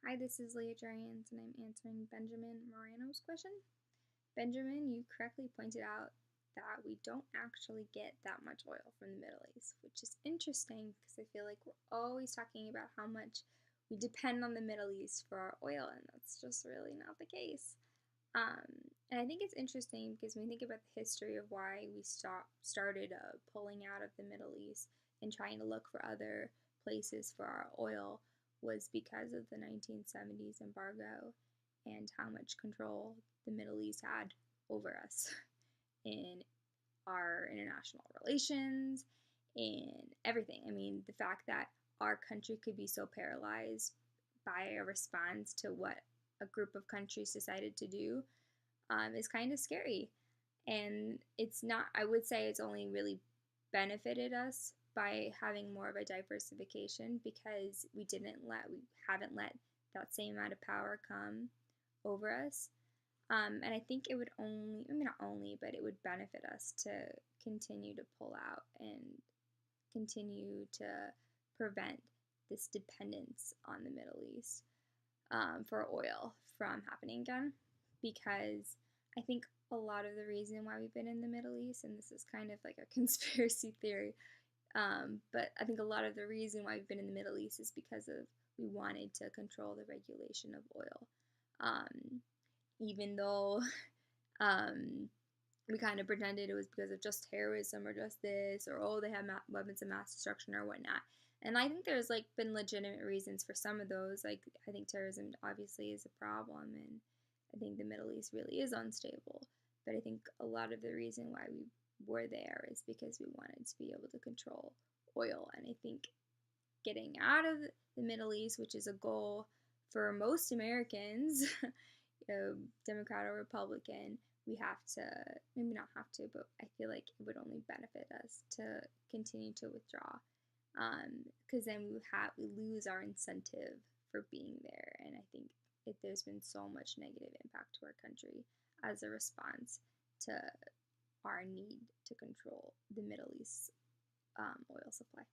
Hi, this is Leah Giants, and I'm answering Benjamin Morano's question. Benjamin, you correctly pointed out that we don't actually get that much oil from the Middle East, which is interesting because I feel like we're always talking about how much we depend on the Middle East for our oil, and that's just really not the case. And I think it's interesting because when we think about the history of why we started pulling out of the Middle East and trying to look for other places for our oil was because of the 1970s embargo and how much control the Middle East had over us in our international relations, in everything. I mean, the fact that our country could be so paralyzed by a response to what a group of countries decided to do is kind of scary. And it's not, I would say it's only really benefited us by having more of a diversification because we haven't let that same amount of power come over us. And I think it would only, I mean, not only, but it would benefit us to continue to pull out and continue to prevent this dependence on the Middle East for oil from happening again. Because I think a lot of the reason why we've been in the Middle East, and this is kind of like a conspiracy theory, but I think a lot of the reason why we've been in the Middle East is because of we wanted to control the regulation of oil. Even though we kind of pretended it was because of just terrorism or just this, or oh, they have weapons of mass destruction or whatnot. And I think there's like been legitimate reasons for some of those. Like I think terrorism obviously is a problem, and I think the Middle East really is unstable. But I think a lot of the reason why we were there is because we wanted to be able to control oil. And I think getting out of the Middle East, which is a goal for most Americans, Democrat or Republican, we have to, maybe not have to, but I feel like it would only benefit us to continue to withdraw. Because then we lose our incentive for being there. And I think there's been so much negative impact to our country as a response to our need to control the Middle East oil supply.